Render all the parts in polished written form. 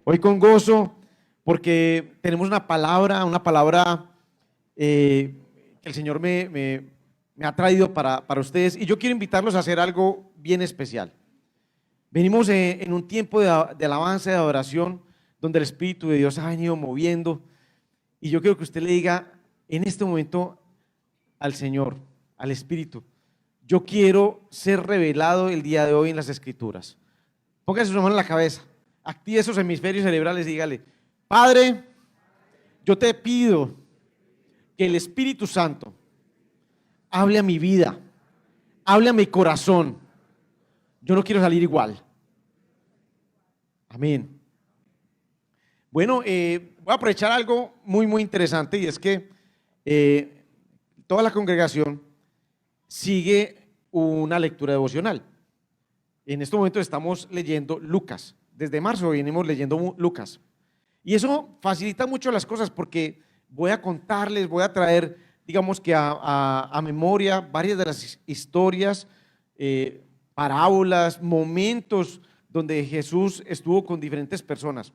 Hoy con gozo, porque tenemos una palabra que el Señor me ha traído para ustedes, y yo quiero invitarlos a hacer algo bien especial. Venimos en un tiempo de alabanza, de adoración, donde el Espíritu de Dios ha venido moviendo, y yo quiero que usted le diga en este momento al Señor, al Espíritu: yo quiero ser revelado el día de hoy en las Escrituras. Póngase su mano en la cabeza, active esos hemisferios cerebrales y dígale: Padre, yo te pido que el Espíritu Santo hable a mi vida, hable a mi corazón. Yo no quiero salir igual. Amén. Bueno, voy a aprovechar algo muy interesante, y es que toda la congregación sigue una lectura devocional. En este momento estamos leyendo Lucas. Desde marzo venimos leyendo Lucas. Y eso facilita mucho las cosas, porque voy a contarles, voy a traer, digamos que a memoria varias de las historias, parábolas, momentos donde Jesús estuvo con diferentes personas.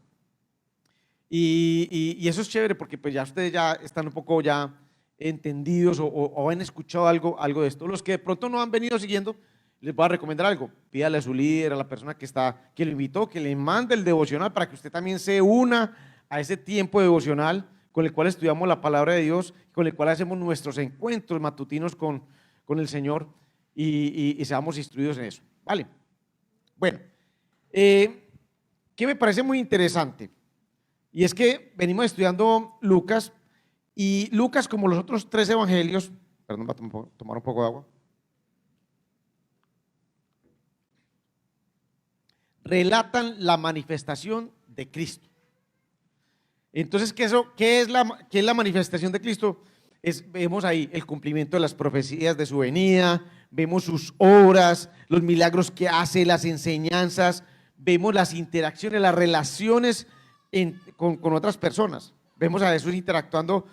Y eso es chévere, porque pues ya ustedes ya están un poco ya entendidos o han escuchado algo de esto. Los que de pronto no han venido siguiendo, les voy a recomendar algo: pídale a su líder, a la persona que lo invitó, que le mande el devocional para que usted también se una a ese tiempo devocional con el cual estudiamos la palabra de Dios, con el cual hacemos nuestros encuentros matutinos con el Señor, y seamos instruidos en eso, ¿vale? Bueno, ¿qué me parece muy interesante? Y es que venimos estudiando Lucas, y Lucas, como los otros tres evangelios, perdón, voy a tomar un poco de agua, relatan la manifestación de Cristo. Entonces, ¿qué es la manifestación de Cristo? Vemos ahí el cumplimiento de las profecías de su venida, vemos sus obras, los milagros que hace, las enseñanzas, vemos las interacciones, las relaciones con otras personas. Vemos a Jesús interactuando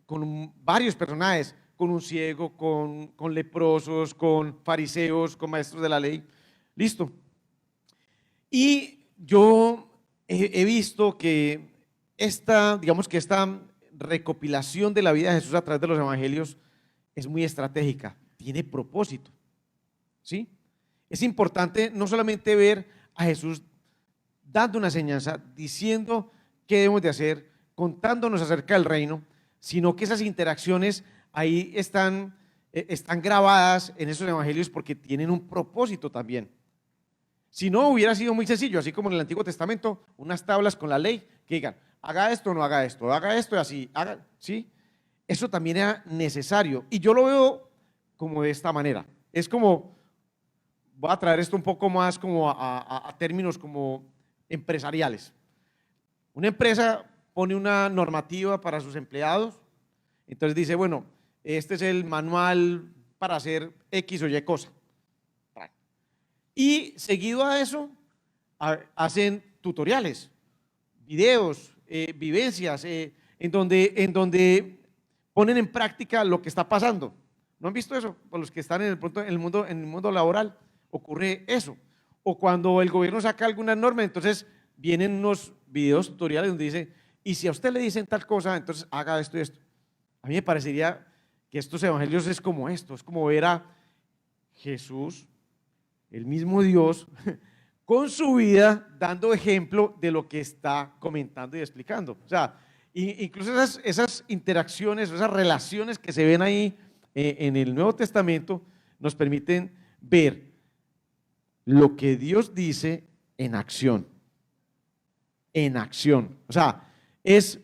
con varios personajes, con un ciego, con leprosos, con fariseos, con maestros de la ley. Listo. Y yo he visto que digamos que esta recopilación de la vida de Jesús a través de los evangelios es muy estratégica, tiene propósito, ¿sí? Es importante no solamente ver a Jesús dando una enseñanza, diciendo qué debemos de hacer, contándonos acerca del reino, sino que esas interacciones ahí están grabadas en esos evangelios, porque tienen un propósito también. Si no, hubiera sido muy sencillo, así como en el Antiguo Testamento, unas tablas con la ley que digan: haga esto o no haga esto, haga esto y así, ¿sí? Eso también era necesario, y yo lo veo como de esta manera. Es como, voy a traer esto un poco más como a términos como empresariales. Una empresa pone una normativa para sus empleados, entonces dice: bueno, este es el manual para hacer X o Y cosa. Y seguido a eso, hacen tutoriales, videos, vivencias, en donde ponen en práctica lo que está pasando. ¿No han visto eso? Por los que están en el mundo laboral, ocurre eso. O cuando el gobierno saca alguna norma, entonces vienen unos videos tutoriales donde dice: y si a usted le dicen tal cosa, entonces haga esto y esto. A mí me parecería que estos evangelios es como esto, es como ver a Jesús, el mismo Dios, con su vida dando ejemplo de lo que está comentando y explicando. O sea, incluso esas interacciones, esas relaciones que se ven ahí en el Nuevo Testamento, nos permiten ver lo que Dios dice en acción. En acción. O sea, es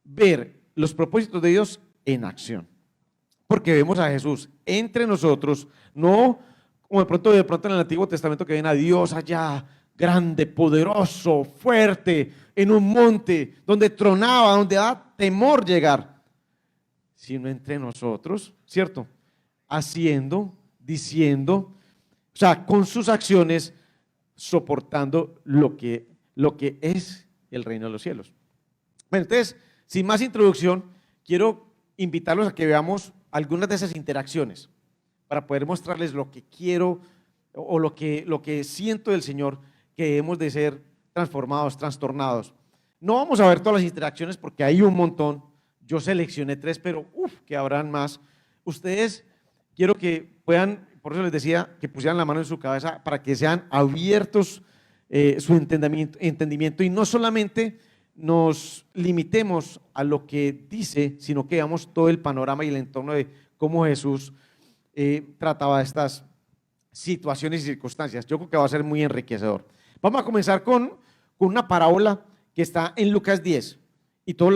ver los propósitos de Dios en acción. Porque vemos a Jesús entre nosotros, no como de pronto en el Antiguo Testamento, que ven a Dios allá, grande, poderoso, fuerte, en un monte, donde tronaba, donde da temor llegar, sino entre nosotros, ¿cierto? Haciendo, diciendo, o sea, con sus acciones, soportando lo que es el reino de los cielos. Bueno, entonces, sin más introducción, quiero invitarlos a que veamos algunas de esas interacciones, para poder mostrarles lo que quiero o lo que siento del Señor, que hemos de ser transformados, trastornados. No vamos a ver todas las interacciones porque hay un montón. Yo seleccioné 3, pero que habrán más. Ustedes quiero que puedan, por eso les decía, que pusieran la mano en su cabeza para que sean abiertos su entendimiento y no solamente nos limitemos a lo que dice, sino que veamos todo el panorama y el entorno de cómo Jesús trataba estas situaciones y circunstancias. Yo creo que va a ser muy enriquecedor. Vamos a comenzar con una parábola que está en Lucas 10 y todos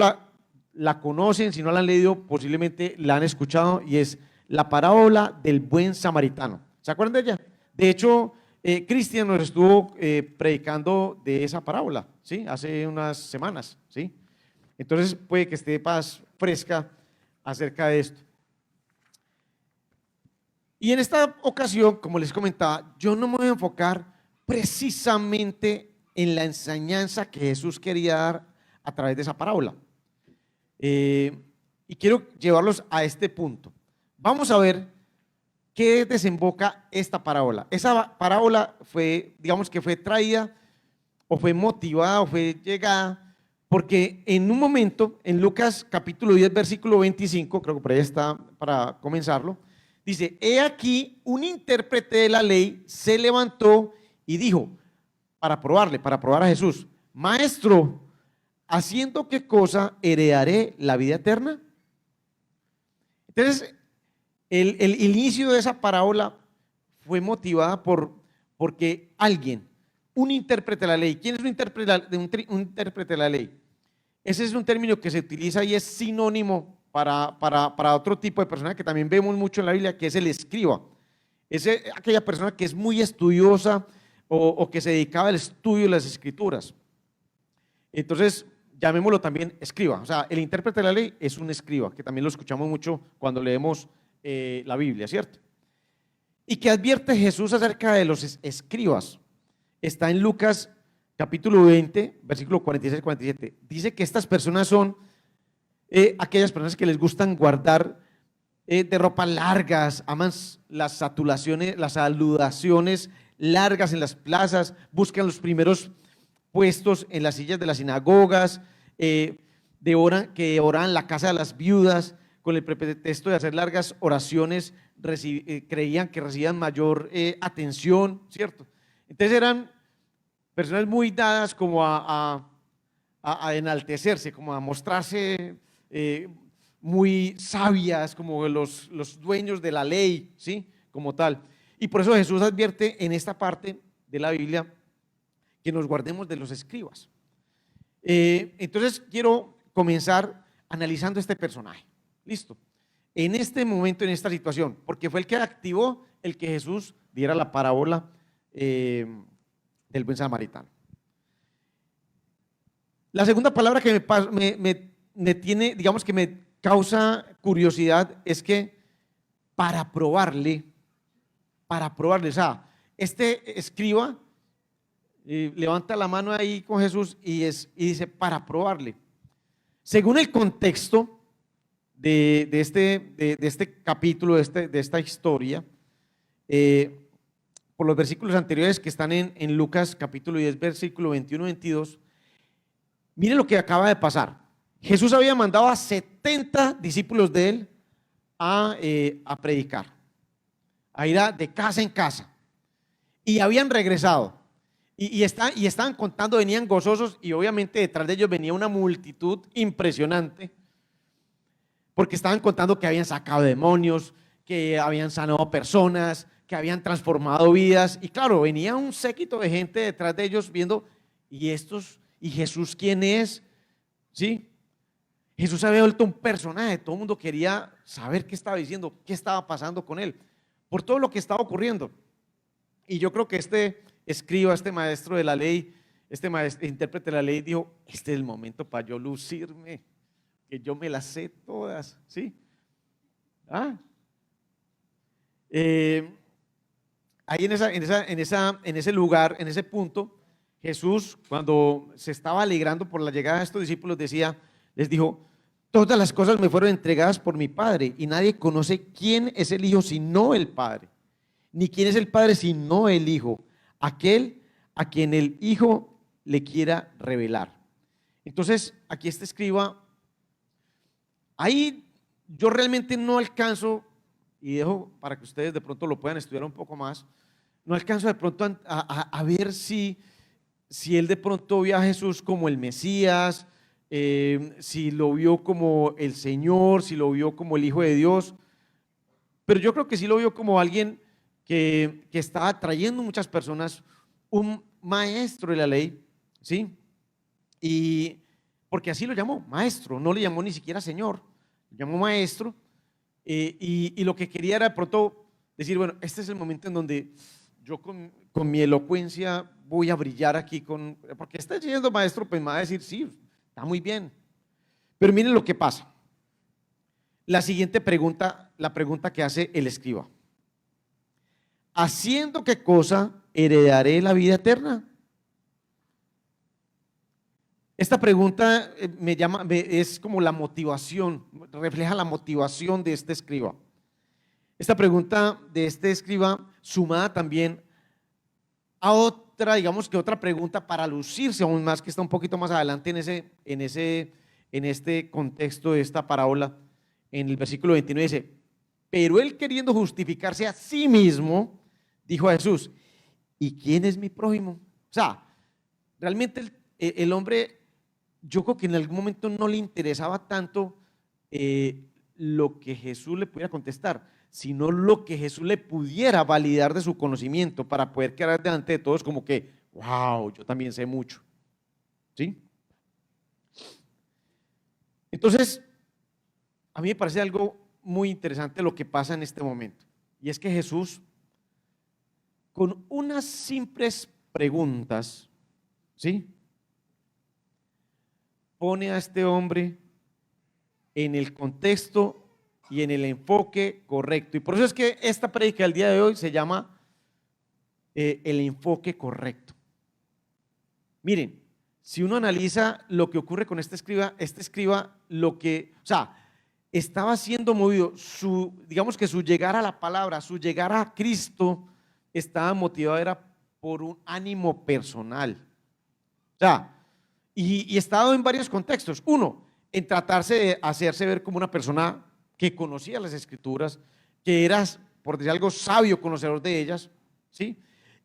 la conocen, si no la han leído posiblemente la han escuchado, y es la parábola del buen samaritano. ¿Se acuerdan de ella? De hecho, Cristian nos estuvo predicando de esa parábola, ¿sí? Hace unas semanas, ¿sí? Entonces puede que esté más fresca acerca de esto. Y en esta ocasión, como les comentaba, yo no me voy a enfocar precisamente en la enseñanza que Jesús quería dar a través de esa parábola. Y quiero llevarlos a este punto. Vamos a ver qué desemboca esta parábola. Esa parábola fue, digamos que fue traída o fue motivada o fue llegada porque en un momento, en Lucas capítulo 10, versículo 25, creo que por ahí está para comenzarlo, dice: he aquí un intérprete de la ley se levantó y dijo, para probar a Jesús: maestro, ¿haciendo qué cosa heredaré la vida eterna? Entonces, el inicio de esa parábola fue motivada porque alguien, un intérprete de la ley. ¿Quién es un intérprete de la ley? Ese es un término que se utiliza y es sinónimo para otro tipo de persona que también vemos mucho en la Biblia, que es el escriba. Es aquella persona que es muy estudiosa o que se dedicaba al estudio de las escrituras. Entonces, llamémoslo también escriba. O sea, el intérprete de la ley es un escriba, que también lo escuchamos mucho cuando leemos la Biblia, ¿cierto? ¿Y qué advierte Jesús acerca de los escribas? Está en Lucas capítulo 20, versículo 46-47. Dice que estas personas son aquellas personas que les gustan guardar de ropa largas, aman las saludaciones largas en las plazas, buscan los primeros puestos en las sillas de las sinagogas, que oran en la casa de las viudas, con el pretexto de hacer largas oraciones, creían que recibían mayor atención, ¿cierto? Entonces eran personas muy dadas como a enaltecerse, como a mostrarse muy sabias, como los dueños de la ley, ¿sí? Como tal. Y por eso Jesús advierte en esta parte de la Biblia que nos guardemos de los escribas. Entonces quiero comenzar analizando este personaje. Listo. En este momento, en esta situación, porque fue el que activó el que Jesús diera la parábola del buen samaritano. La segunda palabra que me tiene, digamos que me causa curiosidad, es que para probarle, o sea, este escriba levanta la mano ahí con Jesús y dice para probarle. Según el contexto de este capítulo, de esta historia, por los versículos anteriores que están en Lucas capítulo 10, versículo 21-22, miren lo que acaba de pasar. Jesús había mandado a 70 discípulos de él a predicar, a ir de casa en casa, y habían regresado. Y estaban contando, venían gozosos, y obviamente detrás de ellos venía una multitud impresionante, porque estaban contando que habían sacado demonios, que habían sanado personas, que habían transformado vidas. Y claro, venía un séquito de gente detrás de ellos viendo, ¿y Jesús quién es? ¿Sí? Jesús había vuelto un personaje, todo el mundo quería saber qué estaba diciendo, qué estaba pasando con él, por todo lo que estaba ocurriendo. Y yo creo que este escriba, este maestro de la ley, intérprete de la ley, dijo: este es el momento para yo lucirme, que yo me las sé todas, ¿sí? Ahí en ese lugar, en ese punto, Jesús, cuando se estaba alegrando por la llegada de estos discípulos, les dijo: todas las cosas me fueron entregadas por mi Padre, y nadie conoce quién es el Hijo sino el Padre, ni quién es el Padre sino el Hijo, aquel a quien el Hijo le quiera revelar. Entonces, aquí este escriba, ahí yo realmente no alcanzo, y dejo para que ustedes de pronto lo puedan estudiar un poco más, no alcanzo de pronto a ver si él de pronto vio a Jesús como el Mesías, si lo vio como el Señor, si lo vio como el Hijo de Dios, pero yo creo que sí lo vio como alguien que estaba trayendo muchas personas, un maestro de la ley, ¿sí? Y porque así lo llamó, maestro, no le llamó ni siquiera Señor, lo llamó maestro, y lo que quería era de pronto decir, bueno, este es el momento en donde yo con mi elocuencia voy a brillar aquí, porque está diciendo maestro, pues me va a decir, sí, está muy bien, pero miren lo que pasa. La siguiente pregunta, la pregunta que hace el escriba. ¿Haciendo qué cosa heredaré la vida eterna? Esta pregunta es como la motivación, refleja la motivación de este escriba. Esta pregunta de este escriba, sumada también a otra, digamos que otra pregunta para lucirse aún más, que está un poquito más adelante en este contexto de esta parábola, en el versículo 29 dice, pero él queriendo justificarse a sí mismo, dijo a Jesús, ¿y quién es mi prójimo? O sea, realmente el hombre, yo creo que en algún momento no le interesaba tanto lo que Jesús le pudiera contestar, sino lo que Jesús le pudiera validar de su conocimiento para poder quedar delante de todos como que, wow, yo también sé mucho. ¿Sí? Entonces, a mí me parece algo muy interesante lo que pasa en este momento. Y es que Jesús, con unas simples preguntas, ¿sí?, pone a este hombre en el contexto y en el enfoque correcto. Y por eso es que esta prédica del día de hoy se llama el enfoque correcto. Miren, si uno analiza lo que ocurre con este escriba lo que, o sea, estaba siendo movido, digamos que su llegar a la palabra, su llegar a Cristo, estaba motivado era por un ánimo personal. O sea, y estaba en varios contextos. Uno, en tratarse de hacerse ver como una persona que conocía las escrituras, que era, por decir algo, sabio conocedor de ellas, ¿sí?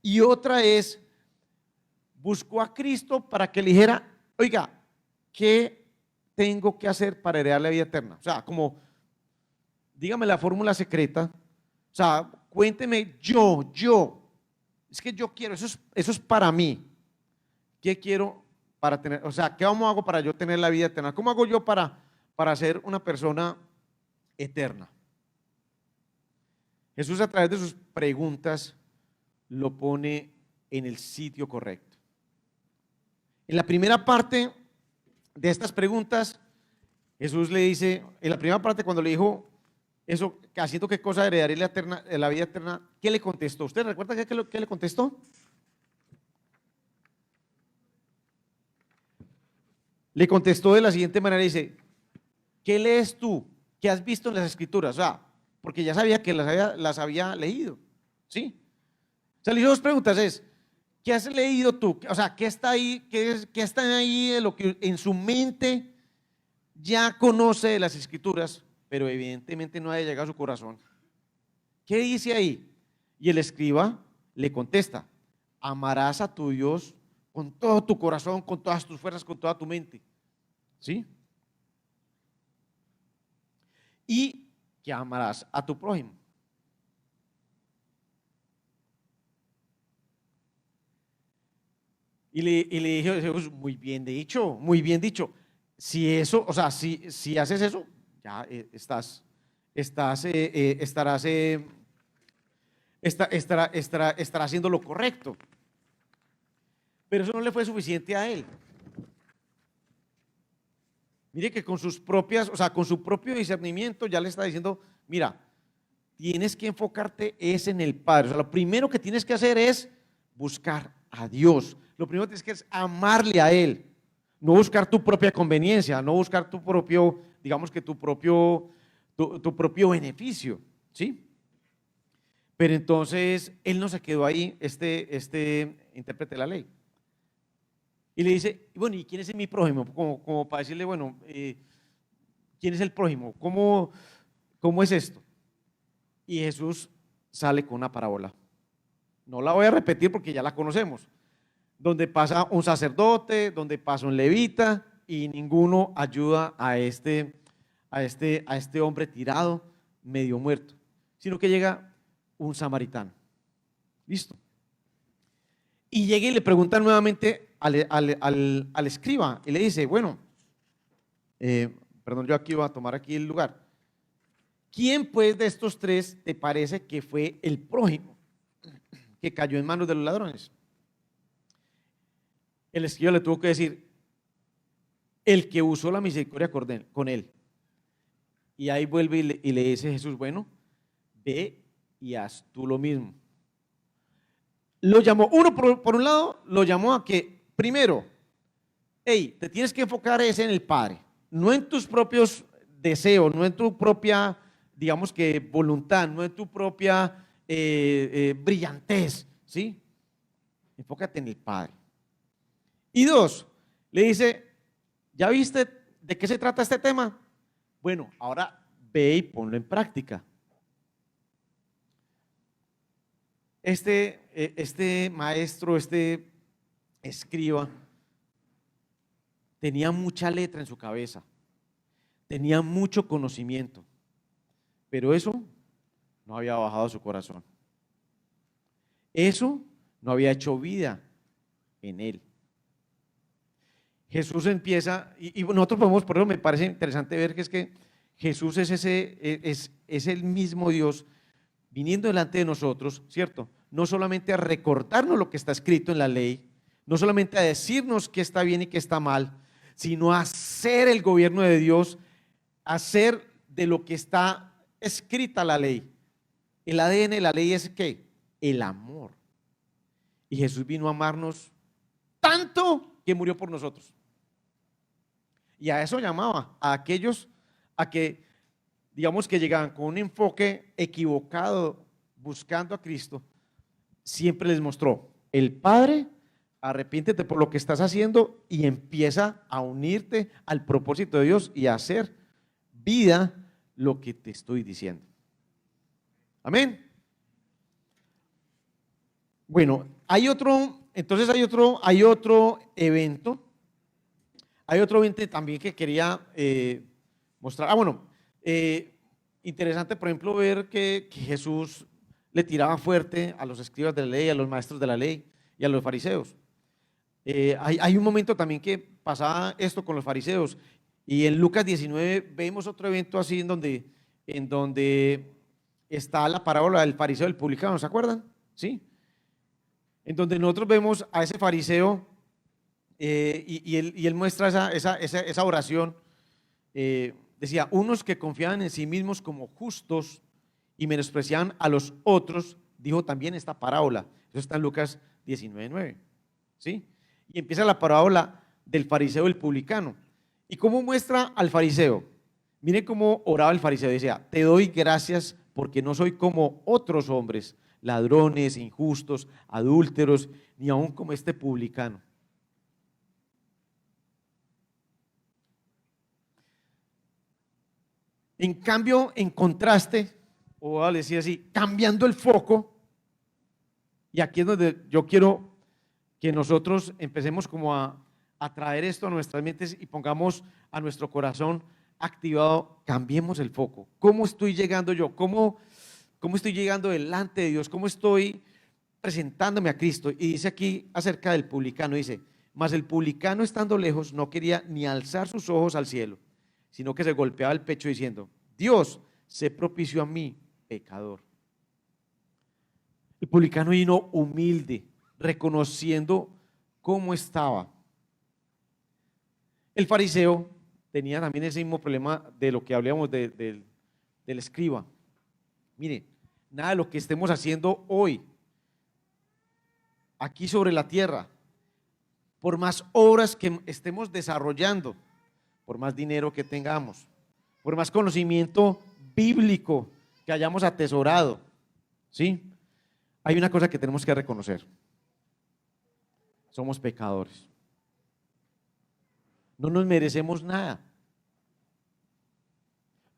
Y otra es, buscó a Cristo para que le dijera, oiga, ¿qué tengo que hacer para heredar la vida eterna? O sea, como, dígame la fórmula secreta, o sea, cuénteme es que yo quiero, eso es para mí. ¿Qué quiero para tener, o sea, qué hago para yo tener la vida eterna? ¿Cómo hago yo para ser una persona eterna? Jesús a través de sus preguntas lo pone en el sitio correcto. En la primera parte de estas preguntas, Jesús le dice, en la primera parte cuando le dijo eso, haciendo qué cosa heredaré la vida eterna, ¿qué le contestó? ¿Usted recuerda qué le contestó? Le contestó de la siguiente manera, dice, ¿qué lees tú? ¿Qué has visto en las escrituras? O sea, porque ya sabía que las había leído, ¿sí? O sea, le hizo dos preguntas, ¿qué has leído tú? O sea, ¿qué está ahí, qué está ahí de lo que en su mente ya conoce de las escrituras, pero evidentemente no ha llegado a su corazón? ¿Qué dice ahí? Y el escriba le contesta, amarás a tu Dios con todo tu corazón, con todas tus fuerzas, con toda tu mente, ¿sí? Y que amarás a tu prójimo. Y le dije, Jesús, muy bien dicho, muy bien dicho. Si eso, o sea, si haces eso, ya estarás, estará haciendo lo correcto. Pero eso no le fue suficiente a él. Mire que con sus propias, o sea, con su propio discernimiento ya le está diciendo, mira, tienes que enfocarte es en el Padre. O sea, lo primero que tienes que hacer es buscar a Dios. Lo primero que tienes que hacer es amarle a Él. No buscar tu propia conveniencia, no buscar tu propio, digamos que tu propio beneficio, ¿sí? Pero entonces él no se quedó ahí, este intérprete de la ley. Y le dice, bueno, ¿y quién es mi prójimo? Como para decirle, bueno, ¿quién es el prójimo? ¿Cómo es esto? Y Jesús sale con una parábola. No la voy a repetir porque ya la conocemos. Donde pasa un sacerdote, donde pasa un levita y ninguno ayuda a este hombre tirado, medio muerto, sino que llega un samaritano. Listo. Y llega y le pregunta nuevamente al escriba y le dice, bueno, perdón, yo aquí voy a tomar aquí el lugar. ¿Quién pues de estos tres te parece que fue el prójimo que cayó en manos de los ladrones? El escriba le tuvo que decir, el que usó la misericordia con él. Y ahí vuelve y le dice Jesús, bueno, ve y haz tú lo mismo. Lo llamó, por un lado, lo llamó a que, primero, hey, te tienes que enfocar en el Padre, no en tus propios deseos, no en tu propia, digamos que voluntad, no en tu propia brillantez, ¿sí? Enfócate en el Padre. Y dos, le dice, ¿ya viste de qué se trata este tema? Bueno, ahora ve y ponlo en práctica. Este maestro, este escriba, tenía mucha letra en su cabeza, tenía mucho conocimiento, pero eso no había bajado a su corazón. Eso no había hecho vida en él. Jesús empieza, y nosotros podemos, por eso me parece interesante ver que es que Jesús es el mismo Dios viniendo delante de nosotros, ¿cierto? No solamente a recordarnos lo que está escrito en la ley, no solamente a decirnos qué está bien y qué está mal, sino a hacer el gobierno de Dios, hacer de lo que está escrita la ley. El ADN de la ley es ¿qué? El amor. Y Jesús vino a amarnos tanto que murió por nosotros. Y a eso llamaba a aquellos a que, digamos, que llegaban con un enfoque equivocado buscando a Cristo. Siempre les mostró el Padre, arrepiéntete por lo que estás haciendo y empieza a unirte al propósito de Dios y a hacer vida lo que te estoy diciendo. Amén. Bueno, hay otro evento. Hay otro evento también que quería mostrar. Interesante, por ejemplo, ver que Jesús le tiraba fuerte a los escribas de la ley, a los maestros de la ley y a los fariseos. Hay un momento también que pasaba esto con los fariseos, y en Lucas 19 vemos otro evento así en donde está la parábola del fariseo y del publicano, ¿se acuerdan? ¿Sí? En donde nosotros vemos a ese fariseo y él muestra esa oración. Decía, unos que confiaban en sí mismos como justos y menospreciaban a los otros, dijo también esta parábola. Eso está en Lucas 19:9. ¿Sí? Y empieza la parábola del fariseo y el publicano. ¿Y cómo muestra al fariseo? Miren cómo oraba el fariseo. Decía, te doy gracias porque no soy como otros hombres, ladrones, injustos, adúlteros, ni aun como este publicano. En cambio, en contraste, o a decir así, cambiando el foco, y aquí es donde yo quiero que nosotros empecemos como a traer esto a nuestras mentes y pongamos a nuestro corazón activado, cambiemos el foco. ¿Cómo estoy llegando yo? ¿Cómo estoy llegando delante de Dios? ¿Cómo estoy presentándome a Cristo? Y dice aquí acerca del publicano, dice, mas el publicano estando lejos no quería ni alzar sus ojos al cielo, sino que se golpeaba el pecho diciendo, Dios, sé propicio a mí, pecador. El publicano vino humilde, reconociendo cómo estaba. El fariseo tenía también ese mismo problema de lo que hablábamos del escriba. Mire, nada de lo que estemos haciendo hoy, aquí sobre la tierra, por más obras que estemos desarrollando, por más dinero que tengamos, por más conocimiento bíblico que hayamos atesorado, ¿sí? Hay una cosa que tenemos que reconocer: somos pecadores. No nos merecemos nada,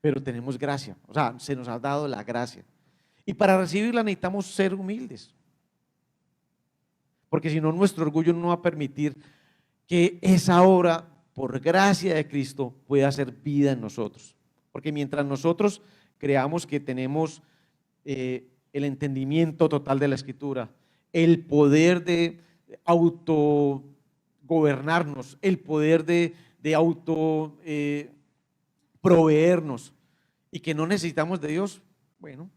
pero tenemos gracia, o sea, se nos ha dado la gracia. Y para recibirla necesitamos ser humildes, porque si no, nuestro orgullo no va a permitir que esa obra, por gracia de Cristo, pueda hacer vida en nosotros. Porque mientras nosotros creamos que tenemos el entendimiento total de la Escritura, el poder de autogobernarnos, el poder de auto proveernos, y que no necesitamos de Dios, bueno,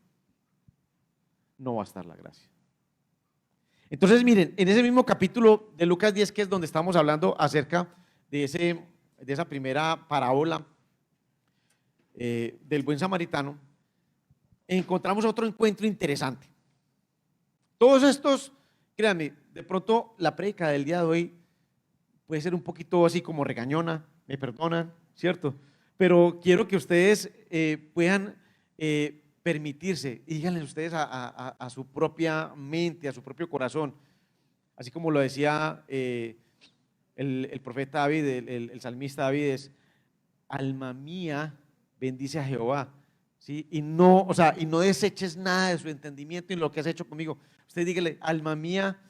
no va a estar la gracia. Entonces, miren, en ese mismo capítulo de Lucas 10, que es donde estamos hablando acerca de esa primera parábola del buen samaritano, encontramos otro encuentro interesante. Todos estos, créanme, de pronto la prédica del día de hoy puede ser un poquito así como regañona, me perdonan, ¿cierto? Pero quiero que ustedes puedan permitirse, y díganle ustedes a su propia mente, a su propio corazón, así como lo decía el profeta David, el salmista David, es: alma mía, bendice a Jehová, ¿sí? Y no, o sea, y no deseches nada de su entendimiento y lo que has hecho conmigo. Usted dígale: alma mía,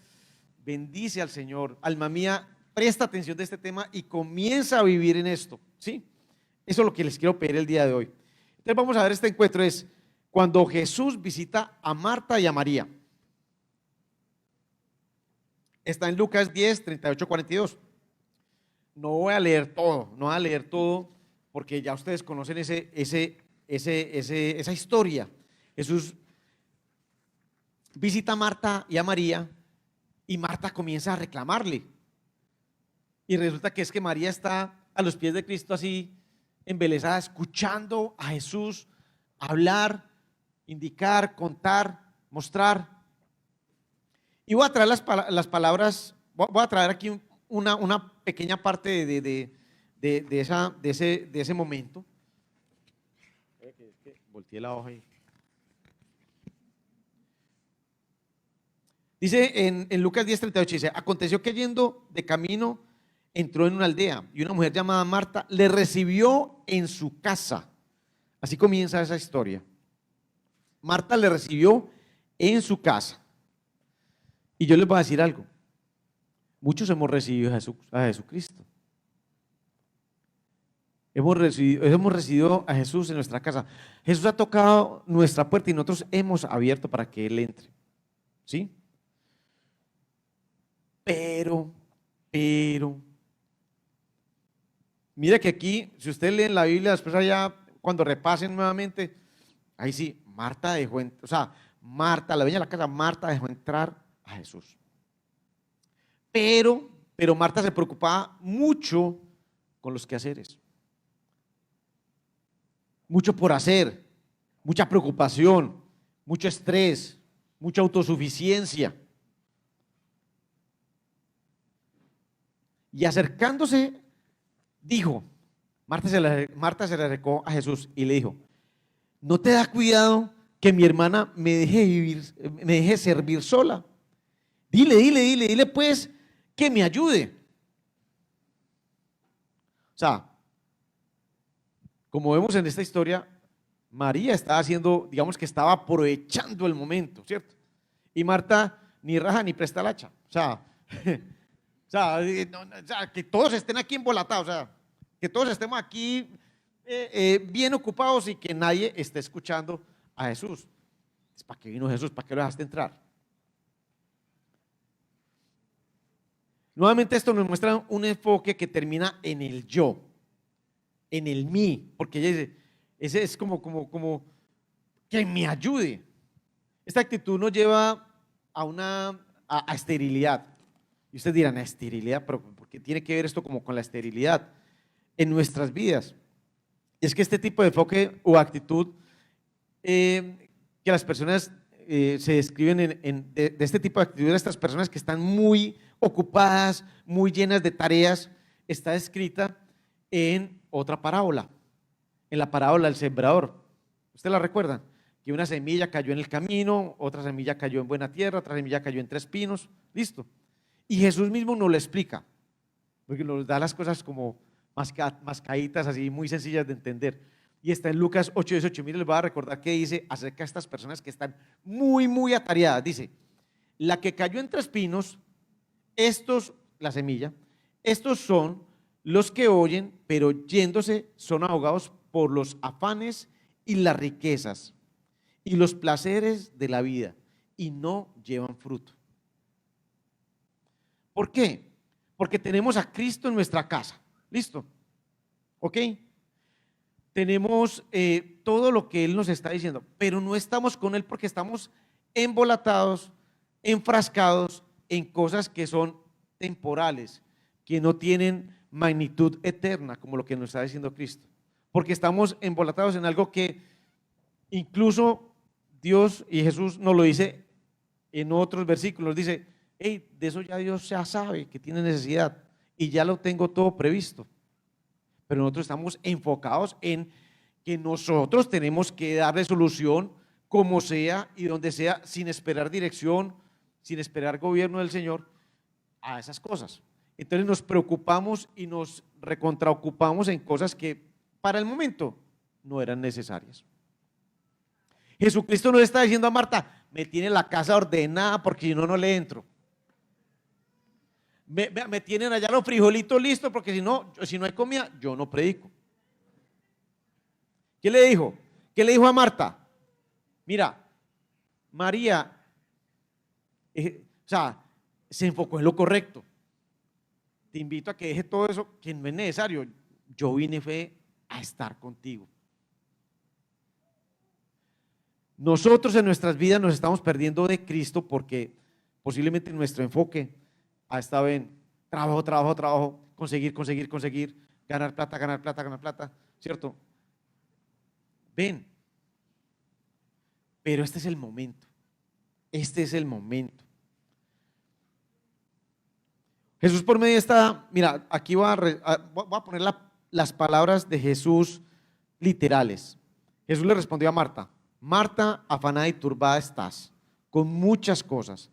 bendice al Señor, alma mía, presta atención de este tema y comienza a vivir en esto, ¿sí? Eso es lo que les quiero pedir el día de hoy. Entonces vamos a ver este encuentro, es cuando Jesús visita a Marta y a María. Está en Lucas 10, 38, 42. No voy a leer todo, no voy a leer todo, porque ya ustedes conocen esa historia. Jesús visita a Marta y a María, y Marta comienza a reclamarle. Y resulta que es que María está a los pies de Cristo así, embelesada, escuchando a Jesús hablar, indicar, contar, mostrar. Y voy a traer las palabras, voy a traer aquí una pequeña parte de ese momento. Volteé la hoja ahí. Dice en Lucas 10:38, dice: aconteció que yendo de camino entró en una aldea, y una mujer llamada Marta le recibió en su casa. Así comienza esa historia. Marta le recibió en su casa. Y yo les voy a decir algo: muchos hemos recibido a Jesucristo. Hemos recibido a Jesús en nuestra casa. Jesús ha tocado nuestra puerta y nosotros hemos abierto para que Él entre, ¿sí? Pero, mira que aquí, si ustedes leen la Biblia, después allá, cuando repasen nuevamente, ahí sí, Marta dejó, o sea, Marta, la dueña de la casa, Marta dejó entrar a Jesús. Pero Marta se preocupaba mucho con los quehaceres. Mucho por hacer, mucha preocupación, mucho estrés, mucha autosuficiencia. Y acercándose, dijo, Marta se le acercó a Jesús y le dijo: ¿no te da cuidado que mi hermana me deje servir sola? Dile pues que me ayude. O sea, como vemos en esta historia, María estaba haciendo, digamos que estaba aprovechando el momento, ¿cierto? Y Marta ni raja ni presta la hacha. O sea, que todos estén aquí embolatados, o sea, que todos estemos aquí bien ocupados y que nadie esté escuchando a Jesús. ¿Para qué vino Jesús? ¿Para qué lo dejaste entrar? Nuevamente esto nos muestra un enfoque que termina en el yo, en el mí, porque ella dice, ese es como que me ayude. Esta actitud nos lleva a esterilidad. Y ustedes dirán: ¿a esterilidad? ¿Pero por qué tiene que ver esto como con la esterilidad en nuestras vidas? Y es que este tipo de enfoque o actitud que las personas se describen de este tipo de actitud de estas personas que están muy ocupadas, muy llenas de tareas, está escrita en otra parábola, en la parábola del sembrador. ¿Ustedes la recuerdan? Que una semilla cayó en el camino, otra semilla cayó en buena tierra, otra semilla cayó entre espinos, listo. Y Jesús mismo nos lo explica, porque nos da las cosas como mascaditas así muy sencillas de entender. Y está en Lucas 8:18. Mire, les voy a recordar que dice acerca de estas personas que están muy, muy atareadas. Dice, la que cayó entre espinos, estos, la semilla, estos son los que oyen, pero yéndose son ahogados por los afanes y las riquezas y los placeres de la vida y no llevan fruto. ¿Por qué? Porque tenemos a Cristo en nuestra casa. ¿Listo? ¿Ok? Tenemos todo lo que Él nos está diciendo, pero no estamos con Él porque estamos embolatados, enfrascados en cosas que son temporales, que no tienen magnitud eterna, como lo que nos está diciendo Cristo. Porque estamos embolatados en algo que incluso Dios y Jesús nos lo dice en otros versículos. Dice, hey, de eso ya Dios ya sabe que tiene necesidad y ya lo tengo todo previsto. Pero nosotros estamos enfocados en que nosotros tenemos que darle solución como sea y donde sea, sin esperar dirección, sin esperar gobierno del Señor a esas cosas. Entonces nos preocupamos y nos recontraocupamos en cosas que para el momento no eran necesarias. Jesucristo nos está diciendo a Marta, me tiene la casa ordenada porque si no, no le entro. Me tienen allá los frijolitos listos porque si no hay comida, yo no predico. ¿Qué le dijo? ¿Qué le dijo a Marta? Mira, María, se enfocó en lo correcto. Te invito a que deje todo eso que no es necesario. Yo vine fue a estar contigo. Nosotros en nuestras vidas nos estamos perdiendo de Cristo porque posiblemente nuestro enfoque ha estado en trabajo, conseguir, ganar plata, ¿cierto? Ven, pero este es el momento. Jesús por medio de esta, mira, aquí voy a poner las palabras de Jesús literales. Jesús le respondió a Marta, Marta, afanada y turbada estás con muchas cosas,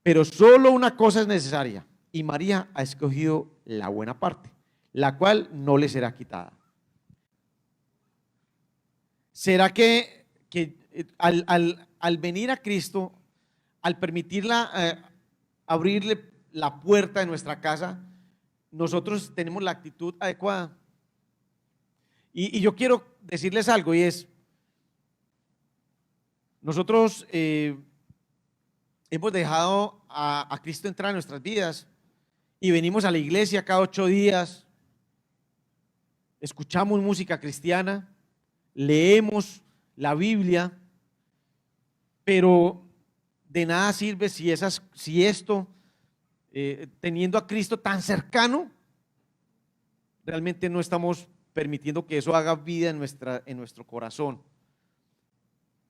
pero solo una cosa es necesaria, y María ha escogido la buena parte, la cual no le será quitada. ¿Será que al venir a Cristo, al permitirla, abrirle la puerta de nuestra casa, nosotros tenemos la actitud adecuada? Y yo quiero decirles algo, y es, nosotros hemos dejado a Cristo entrar en nuestras vidas y venimos a la iglesia cada 8 días, escuchamos música cristiana, leemos la Biblia, pero de nada sirve si esto, teniendo a Cristo tan cercano, realmente no estamos permitiendo que eso haga vida en nuestro corazón.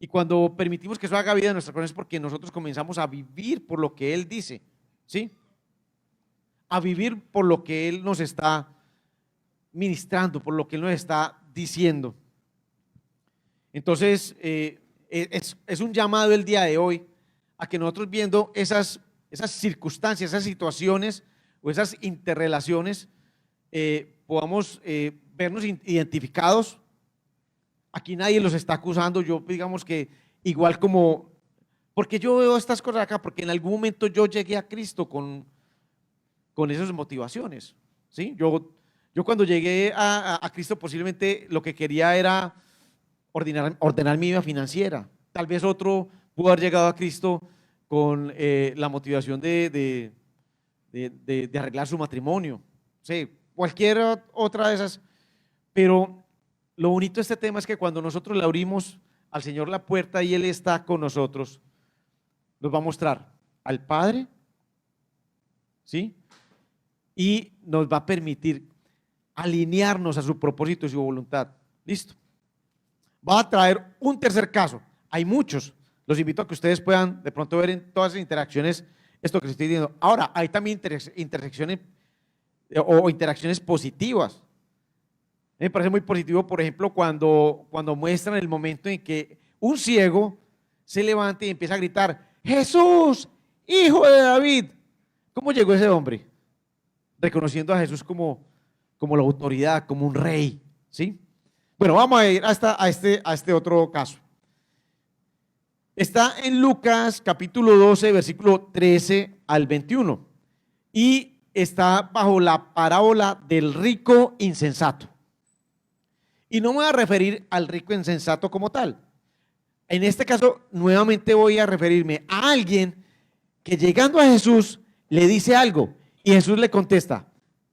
Y cuando permitimos que eso haga vida en nuestro corazón es porque nosotros comenzamos a vivir por lo que Él dice, ¿sí? A vivir por lo que Él nos está ministrando, por lo que Él nos está diciendo. Entonces, es un llamado el día de hoy a que nosotros, viendo esas circunstancias, esas situaciones o esas interrelaciones, podamos vernos identificados. Aquí nadie los está acusando. Yo, digamos que igual como, porque yo veo estas cosas acá, porque en algún momento yo llegué a Cristo con esas motivaciones, ¿sí? Yo cuando llegué a Cristo posiblemente lo que quería era ordenar mi vida financiera. Tal vez otro pudo haber llegado a Cristo con la motivación de arreglar su matrimonio, sí, cualquier otra de esas. Pero lo bonito de este tema es que cuando nosotros le abrimos al Señor la puerta y Él está con nosotros, nos va a mostrar al Padre, ¿sí? Y nos va a permitir alinearnos a su propósito y su voluntad. Listo. Va a traer un tercer caso. Hay muchos. Los invito a que ustedes puedan de pronto ver en todas las interacciones esto que les estoy diciendo. Ahora, hay también intersecciones o interacciones positivas. Me parece muy positivo, por ejemplo, cuando muestran el momento en que un ciego se levanta y empieza a gritar, Jesús, hijo de David. ¿Cómo llegó ese hombre? Reconociendo a Jesús como como la autoridad, como un rey, ¿sí? Bueno, vamos a ir a este otro caso. Está en Lucas capítulo 12, versículo 13 al 21 y está bajo la parábola del rico insensato. Y no me voy a referir al rico insensato como tal. En este caso, nuevamente voy a referirme a alguien que llegando a Jesús le dice algo y Jesús le contesta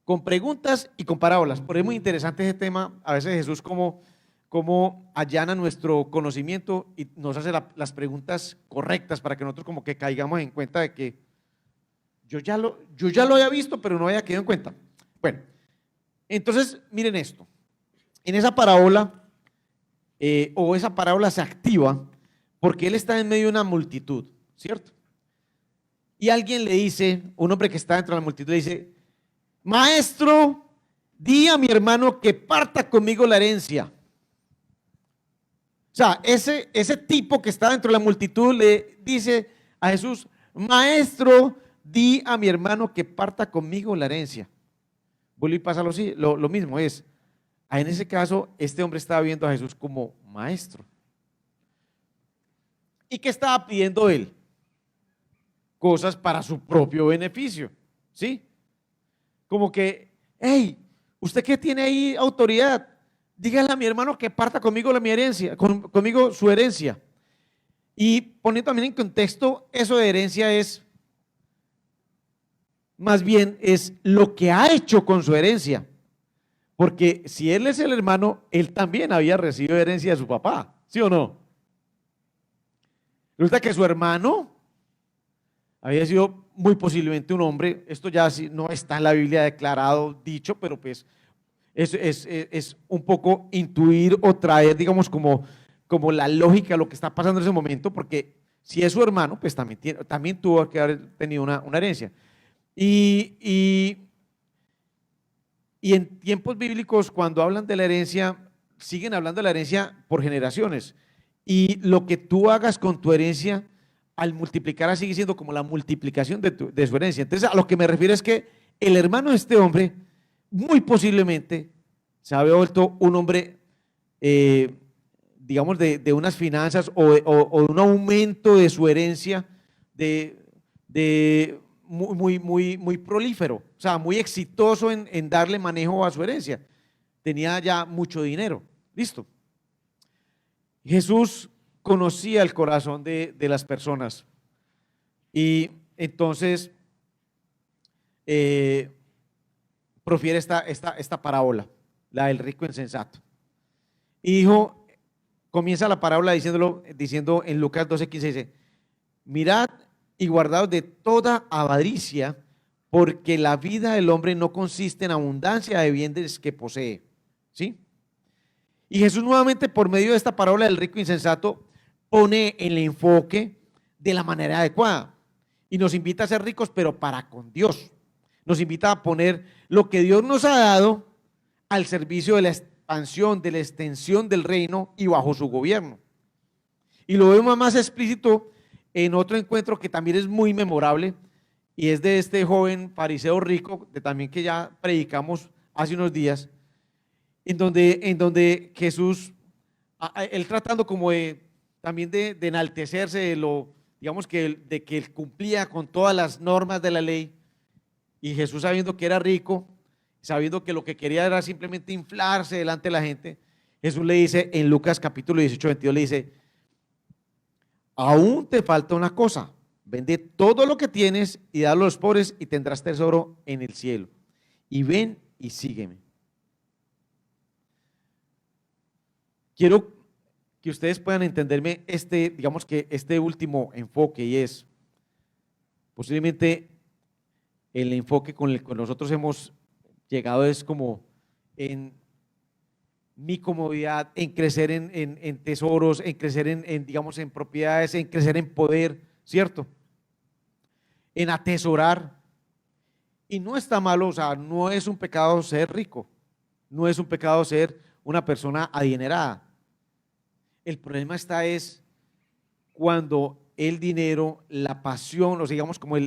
con preguntas y con parábolas. Por eso es muy interesante ese tema. A veces Jesús como allana nuestro conocimiento y nos hace las preguntas correctas para que nosotros como que caigamos en cuenta de que yo ya lo había visto, pero no había quedado en cuenta. Bueno, entonces miren esto. En esa parábola, o esa parábola se activa porque él está en medio de una multitud, ¿cierto? Y alguien le dice, un hombre que está dentro de la multitud le dice, maestro, di a mi hermano que parta conmigo la herencia. O sea, ese tipo que está dentro de la multitud le dice a Jesús, maestro, di a mi hermano que parta conmigo la herencia. Vuelve y pasa lo mismo, es, en ese caso, este hombre estaba viendo a Jesús como maestro. ¿Y qué estaba pidiendo él? Cosas para su propio beneficio, ¿sí? Como que, hey, ¿usted qué tiene ahí autoridad? Dígale a mi hermano que parta conmigo mi herencia, conmigo su herencia. Y poniendo también en contexto, eso de herencia es, más bien, es lo que ha hecho con su herencia. Porque si él es el hermano, él también había recibido herencia de su papá, ¿sí o no? Resulta que su hermano había sido muy posiblemente un hombre, esto ya no está en la Biblia declarado, dicho, pero pues es un poco intuir o traer, digamos, como la lógica de lo que está pasando en ese momento, porque si es su hermano, pues también tuvo que haber tenido una herencia. Y en tiempos bíblicos, cuando hablan de la herencia, siguen hablando de la herencia por generaciones. Y lo que tú hagas con tu herencia, al multiplicar, sigue siendo como la multiplicación de su herencia. Entonces, a lo que me refiero es que el hermano de este hombre, muy posiblemente, se había vuelto un hombre, digamos, de unas finanzas o de un aumento de su herencia muy prolífero, o sea, muy exitoso en darle manejo a su herencia. Tenía ya mucho dinero. Listo. Jesús conocía el corazón de las personas y entonces profiere esta parábola, la del rico insensato. Y dijo, comienza la parábola diciendo en Lucas 12:15, dice, mirad y guardaos de toda avaricia, porque la vida del hombre no consiste en abundancia de bienes que posee. ¿Sí? Y Jesús nuevamente, por medio de esta parábola del rico insensato, pone el enfoque de la manera adecuada y nos invita a ser ricos, pero para con Dios. Nos invita a poner lo que Dios nos ha dado al servicio de la expansión, de la extensión del reino y bajo su gobierno. Y lo vemos más explícito en otro encuentro que también es muy memorable y es de este joven fariseo rico, también que ya predicamos hace unos días, en donde Jesús, él tratando como también de enaltecerse digamos de que él cumplía con todas las normas de la ley, y Jesús sabiendo que era rico, sabiendo que lo que quería era simplemente inflarse delante de la gente, Jesús le dice en Lucas capítulo 18, 22, le dice, aún te falta una cosa, vende todo lo que tienes y dalo a los pobres y tendrás tesoro en el cielo. Y ven y sígueme. Quiero que ustedes puedan entenderme digamos que este último enfoque, y es posiblemente el enfoque con el que nosotros hemos llegado es como en mi comodidad, en crecer en tesoros, en crecer digamos, en propiedades, en crecer en poder, ¿cierto? En atesorar. Y no está malo, o sea, no es un pecado ser rico, no es un pecado ser una persona adinerada. El problema es cuando el dinero, la pasión, o sea, digamos como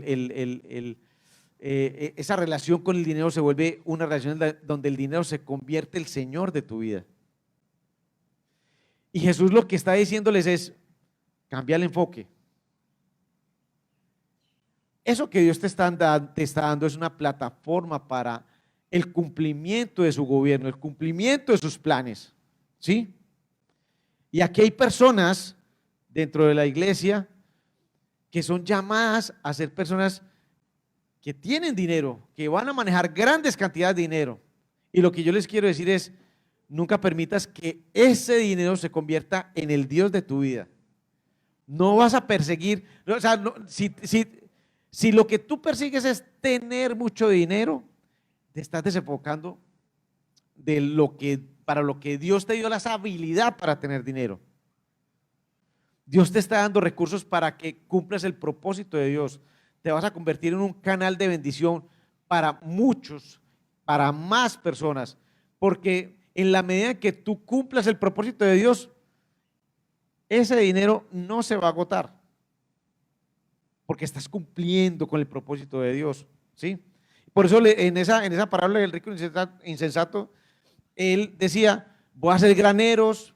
esa relación con el dinero se vuelve una relación donde el dinero se convierte el Señor de tu vida. Y Jesús lo que está diciéndoles es, cambia el enfoque. Eso que Dios te está dando es una plataforma para el cumplimiento de su gobierno, el cumplimiento de sus planes, ¿sí? Y aquí hay personas dentro de la iglesia que son llamadas a ser personas que tienen dinero, que van a manejar grandes cantidades de dinero. Y lo que yo les quiero decir es, nunca permitas que ese dinero se convierta en el Dios de tu vida. No vas a perseguir, o sea, si lo que tú persigues es tener mucho dinero, te estás desenfocando de para lo que Dios te dio la habilidad para tener dinero. Dios te está dando recursos para que cumplas el propósito de Dios. Te vas a convertir en un canal de bendición para muchos, para más personas, porque en la medida que tú cumplas el propósito de Dios, ese dinero no se va a agotar, porque estás cumpliendo con el propósito de Dios, ¿sí? Por eso en esa parábola del rico insensato, él decía, voy a hacer graneros,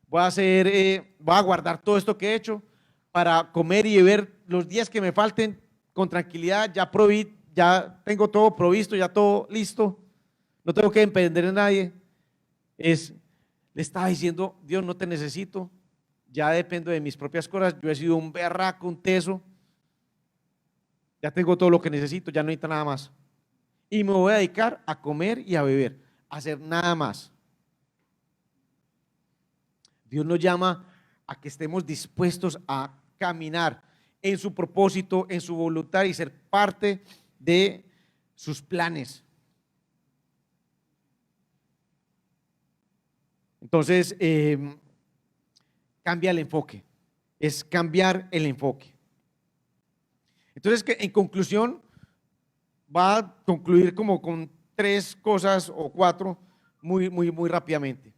voy a guardar todo esto que he hecho para comer y beber los días que me falten con tranquilidad, ya tengo todo provisto, ya todo listo, no tengo que depender de nadie. Le estaba diciendo, Dios, no te necesito, ya dependo de mis propias cosas, yo he sido un berraco, un teso, ya tengo todo lo que necesito, ya no necesito nada más. Y me voy a dedicar a comer y a beber, a hacer nada más. Dios nos llama a que estemos dispuestos a caminar en su propósito, en su voluntad y ser parte de sus planes. Entonces, cambia el enfoque, es cambiar el enfoque. Entonces, en conclusión, va a concluir como con 3 cosas o 4 muy rápidamente.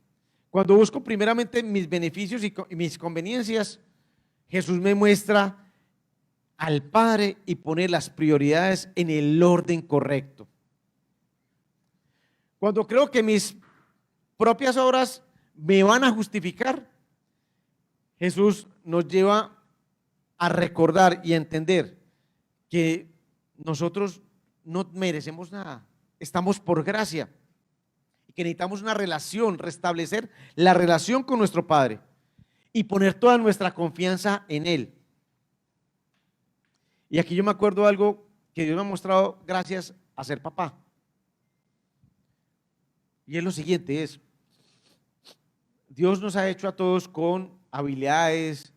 Cuando busco primeramente mis beneficios y mis conveniencias, Jesús me muestra al Padre y pone las prioridades en el orden correcto. Cuando creo que mis propias obras me van a justificar, Jesús nos lleva a recordar y a entender que nosotros no merecemos nada, estamos por gracia y que necesitamos una relación, restablecer la relación con nuestro Padre y poner toda nuestra confianza en Él. Y aquí yo me acuerdo de algo que Dios me ha mostrado gracias a ser papá. Y es lo siguiente, Dios nos ha hecho a todos con habilidades,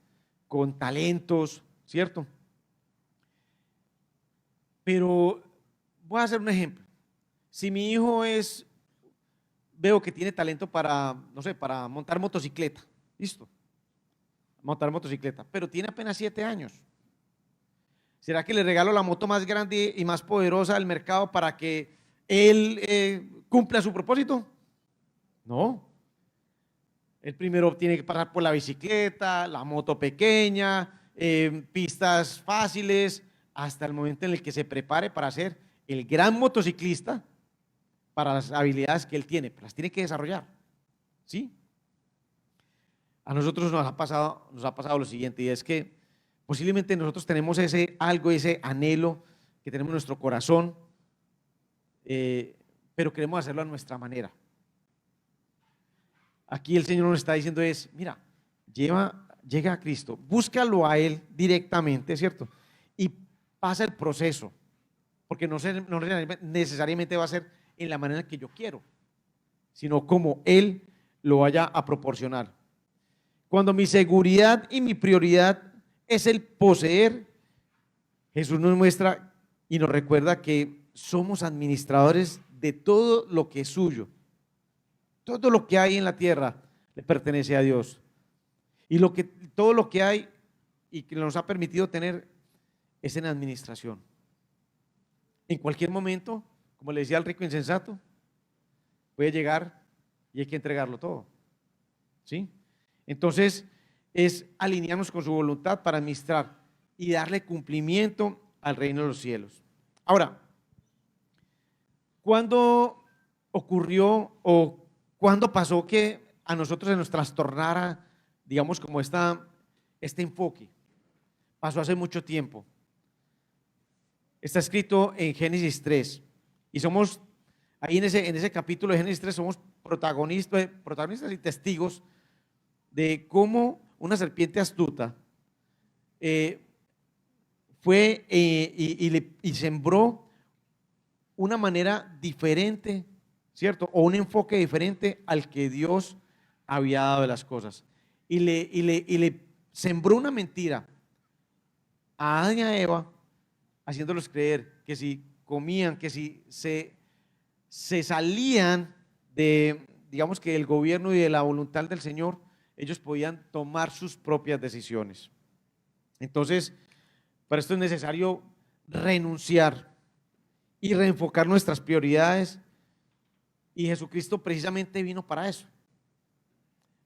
con talentos, ¿cierto? Pero voy a hacer un ejemplo. Si mi hijo veo que tiene talento para, no sé, para montar motocicleta, listo, montar motocicleta, pero tiene apenas 7 años. ¿Será que le regalo la moto más grande y más poderosa del mercado para que él cumpla su propósito? No. Él primero tiene que pasar por la bicicleta, la moto pequeña, pistas fáciles, hasta el momento en el que se prepare para ser el gran motociclista para las habilidades que él tiene, pero las tiene que desarrollar, ¿sí? A nosotros nos ha pasado lo siguiente, y es que posiblemente nosotros tenemos ese anhelo que tenemos en nuestro corazón, pero queremos hacerlo a nuestra manera. Aquí el Señor nos está diciendo mira, llega a Cristo, búscalo a Él directamente, ¿cierto? Y pasa el proceso, porque no necesariamente va a ser en la manera que yo quiero, sino como Él lo vaya a proporcionar. Cuando mi seguridad y mi prioridad es el poseer, Jesús nos muestra y nos recuerda que somos administradores de todo lo que es suyo. Todo lo que hay en la tierra le pertenece a Dios. Y todo lo que hay y que nos ha permitido tener es en administración. En cualquier momento, como le decía al rico insensato, puede llegar y hay que entregarlo todo, ¿sí? Entonces, es alinearnos con su voluntad para administrar y darle cumplimiento al reino de los cielos. Ahora, ¿Cuándo ocurrió o cuándo pasó que a nosotros se nos trastornara, digamos, como este enfoque? Pasó hace mucho tiempo. Está escrito en Génesis 3 y somos, ahí en ese capítulo de Génesis 3 somos protagonistas y testigos de cómo una serpiente astuta fue y sembró una manera diferente, ¿cierto? O un enfoque diferente al que Dios había dado de las cosas. Y le sembró una mentira a Adán y a Eva, haciéndolos creer que si comían, que si se salían de, digamos que del gobierno y de la voluntad del Señor, ellos podían tomar sus propias decisiones. Entonces, para esto es necesario renunciar y reenfocar nuestras prioridades, y Jesucristo precisamente vino para eso.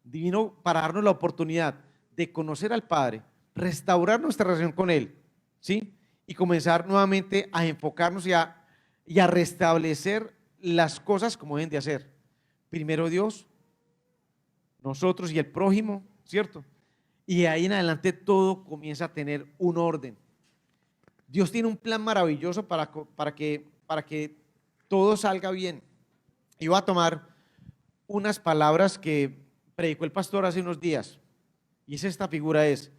Vino para darnos la oportunidad de conocer al Padre, restaurar nuestra relación con Él, ¿sí? Y comenzar nuevamente a enfocarnos y a restablecer las cosas como deben de hacer. Primero Dios, nosotros y el prójimo, ¿cierto? Y de ahí en adelante todo comienza a tener un orden. Dios tiene un plan maravilloso para que todo salga bien. Y voy a tomar unas palabras que predicó el pastor hace unos días. Y esta figura es,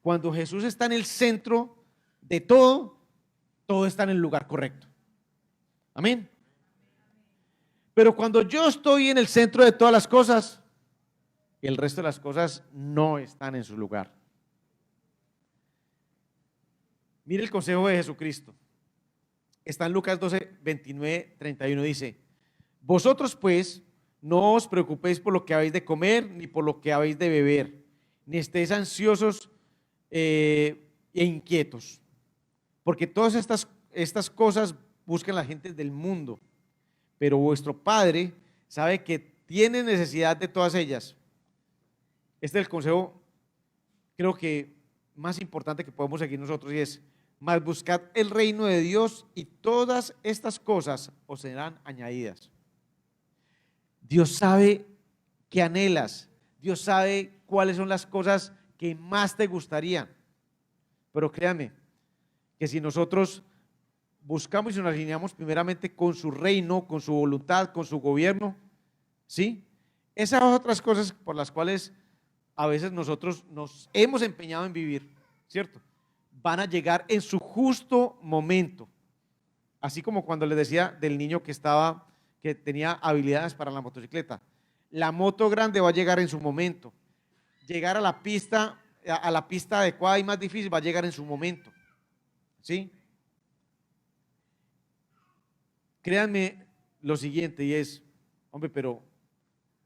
cuando Jesús está en el centro de todo, todo está en el lugar correcto. Amén. Pero cuando yo estoy en el centro de todas las cosas, el resto de las cosas no están en su lugar. Mire el consejo de Jesucristo. Está en Lucas 12, 29, 31, dice: vosotros pues no os preocupéis por lo que habéis de comer, ni por lo que habéis de beber, ni estéis ansiosos e inquietos, porque todas estas cosas buscan la gente del mundo, pero vuestro Padre sabe que tiene necesidad de todas ellas. Este es el consejo, creo que más importante que podemos seguir nosotros, y es: mas buscad el reino de Dios y todas estas cosas os serán añadidas. Dios sabe qué anhelas, Dios sabe cuáles son las cosas que más te gustarían, pero créame que si nosotros buscamos y nos alineamos primeramente con su reino, con su voluntad, con su gobierno, ¿sí? Esas otras cosas por las cuales a veces nosotros nos hemos empeñado en vivir, ¿cierto?, van a llegar en su justo momento. Así como cuando les decía del niño que tenía habilidades para la motocicleta. La moto grande va a llegar en su momento. Llegar a la pista adecuada y más difícil va a llegar en su momento. ¿Sí? Créanme lo siguiente, y es, hombre, pero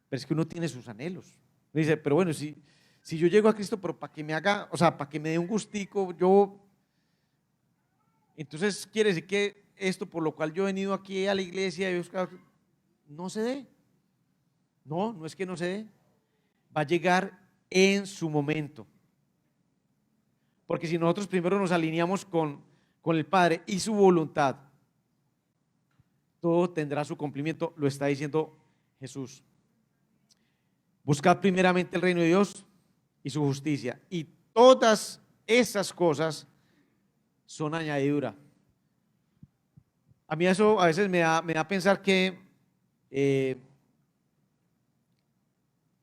es que uno tiene sus anhelos. Me dice, pero bueno, si yo llego a Cristo, pero para que me haga, o sea, para que me dé un gustico, entonces quiere decir que esto por lo cual yo he venido aquí a la iglesia no se dé. No, no es que no se dé, va a llegar en su momento. Porque si nosotros primero nos alineamos con el Padre y su voluntad, todo tendrá su cumplimiento, lo está diciendo Jesús. Buscad primeramente el reino de Dios y su justicia, y todas esas cosas son añadidura. A mí eso a veces me da a pensar que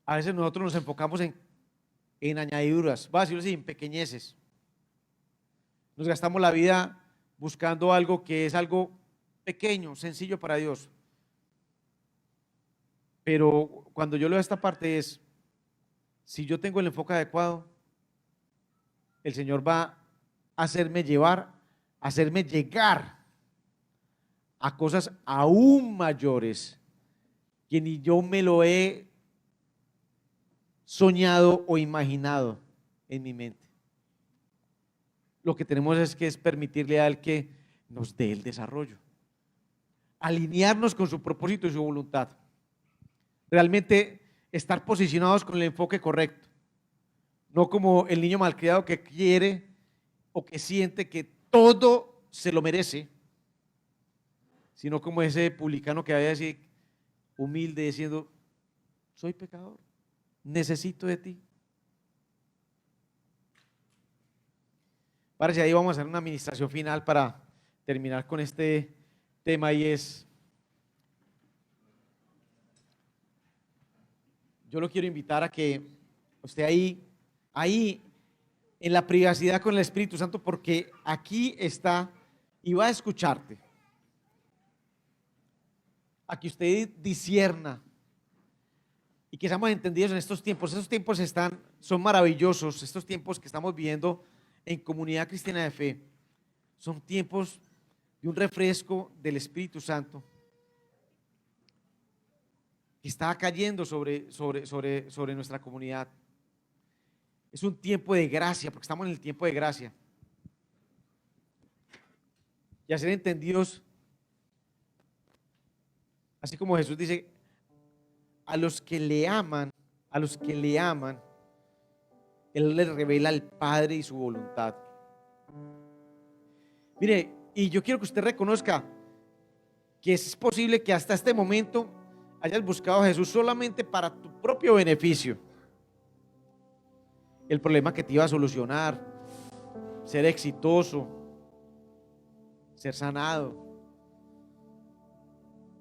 a veces nosotros nos enfocamos en añadiduras, voy a decirlo así, en pequeñeces. Nos gastamos la vida buscando algo que es algo pequeño, sencillo para Dios. Pero cuando yo leo esta parte es, si yo tengo el enfoque adecuado, el Señor va a hacerme llegar a cosas aún mayores que ni yo me lo he soñado o imaginado en mi mente. Lo que tenemos es permitirle a Él que nos dé el desarrollo, alinearnos con su propósito y su voluntad, realmente estar posicionados con el enfoque correcto, no como el niño malcriado que quiere o que siente que todo se lo merece, sino como ese publicano que había así humilde diciendo, soy pecador, necesito de ti. Parece ahí vamos a hacer una administración final para terminar con este tema y es, yo lo quiero invitar a que usted ahí en la privacidad con el Espíritu Santo, porque aquí está y va a escucharte, a que usted discierna y que seamos entendidos en estos tiempos. Estos tiempos son maravillosos, estos tiempos que estamos viviendo en Comunidad Cristiana de Fe, son tiempos de un refresco del Espíritu Santo que está cayendo sobre nuestra comunidad. Es un tiempo de gracia, porque estamos en el tiempo de gracia. Y a ser entendidos, así como Jesús dice, a los que le aman, Él les revela al Padre y su voluntad. Mire, y yo quiero que usted reconozca que es posible que hasta este momento hayas buscado a Jesús solamente para tu propio beneficio. El problema que te iba a solucionar, ser exitoso, ser sanado,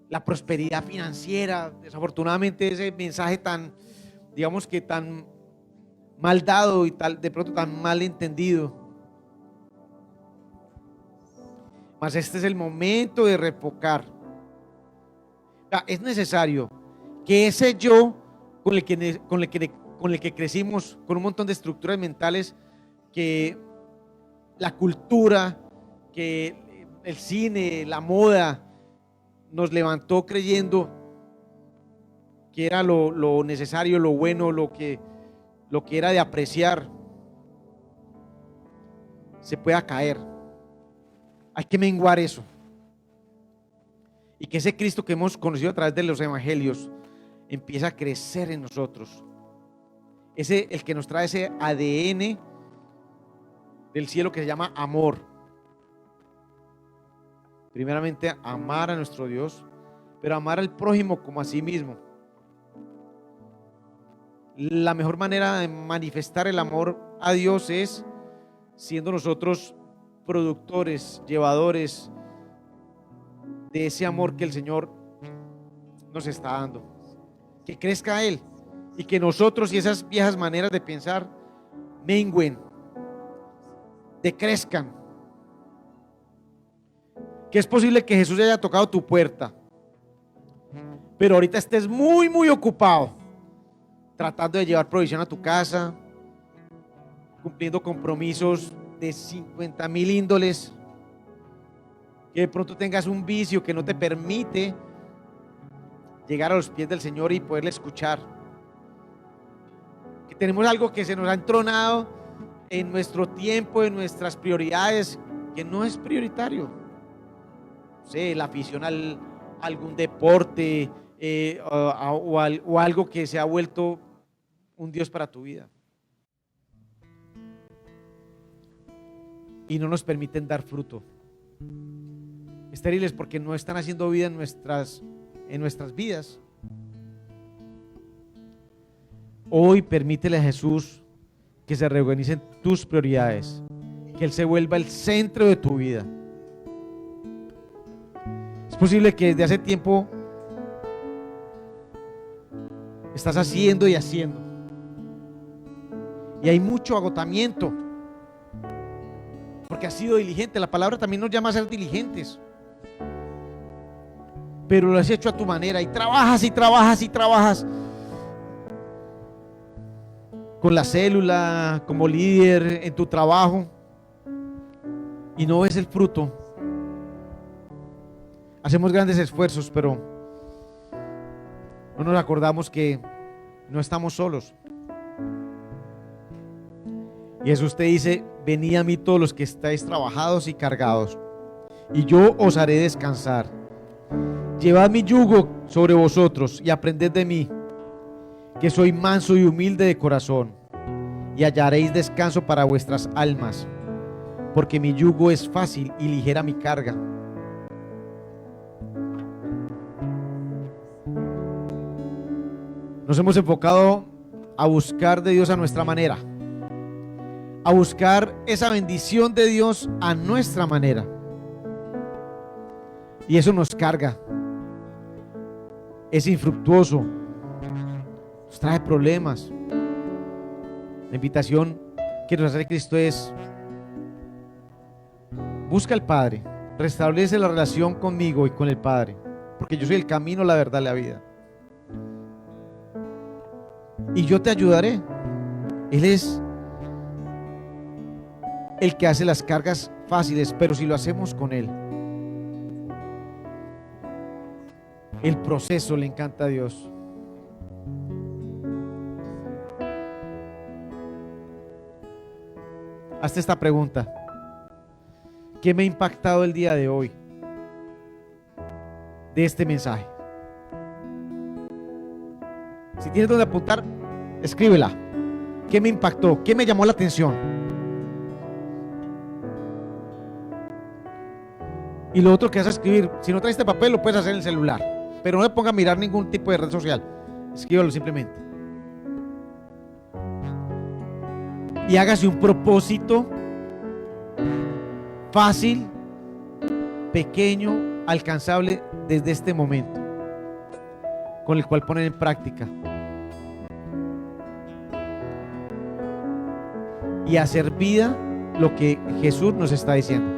la prosperidad financiera. Desafortunadamente ese mensaje tan, digamos que tan mal dado y tal, de pronto tan mal entendido. Mas este es el momento de refocar. Es necesario que ese yo con el que crecimos, con un montón de estructuras mentales, que la cultura, que el cine, la moda nos levantó creyendo que era lo necesario, lo bueno, lo que era de apreciar, se pueda caer. Hay que menguar eso. Y que ese Cristo que hemos conocido a través de los evangelios empieza a crecer en nosotros. El que nos trae ese ADN del cielo que se llama amor. Primeramente, amar a nuestro Dios, pero amar al prójimo como a sí mismo. La mejor manera de manifestar el amor a Dios es siendo nosotros productores, llevadores de ese amor que el Señor nos está dando. Que crezca Él y que nosotros y esas viejas maneras de pensar mengüen, decrezcan. Que es posible que Jesús haya tocado tu puerta, pero ahorita estés muy, muy ocupado tratando de llevar provisión a tu casa, cumpliendo compromisos de 50,000 índoles, que de pronto tengas un vicio que no te permite llegar a los pies del Señor y poderle escuchar, que tenemos algo que se nos ha entronado en nuestro tiempo, en nuestras prioridades, que no es prioritario. No sé, la afición a algún deporte o algo que se ha vuelto un Dios para tu vida y no nos permiten dar fruto. Estériles porque no están haciendo vida en nuestras vidas. Hoy permítele a Jesús que se reorganicen tus prioridades, que Él se vuelva el centro de tu vida. Es posible que desde hace tiempo estás haciendo y haciendo, y hay mucho agotamiento porque has sido diligente. La palabra también nos llama a ser diligentes, pero lo has hecho a tu manera y trabajas y trabajas y trabajas con la célula, como líder en tu trabajo, y no ves el fruto. Hacemos grandes esfuerzos, pero no nos acordamos que no estamos solos. Y Jesús te dice: venid a mí todos los que estáis trabajados y cargados, y yo os haré descansar. Llevad mi yugo sobre vosotros y aprended de mí, que soy manso y humilde de corazón, y hallaréis descanso para vuestras almas, porque mi yugo es fácil y ligera mi carga. Nos hemos enfocado a buscar de Dios a nuestra manera, a buscar esa bendición de Dios a nuestra manera. Y eso nos carga, es infructuoso, nos trae problemas. La invitación que nos hace Cristo es: busca al Padre, restablece la relación conmigo y con el Padre, porque yo soy el camino, la verdad y la vida. Y yo te ayudaré. Él es el que hace las cargas fáciles, pero si lo hacemos con Él. El proceso le encanta a Dios. Hazte esta pregunta: ¿qué me ha impactado el día de hoy de este mensaje? Si tienes donde apuntar, escríbela. ¿Qué me impactó? ¿Qué me llamó la atención? Y lo otro que vas a escribir, si no traes este papel, lo puedes hacer en el celular, pero no le ponga a mirar ningún tipo de red social. Escríbalo simplemente. Y hágase un propósito fácil, pequeño, alcanzable desde este momento, con el cual poner en práctica y hacer vida lo que Jesús nos está diciendo.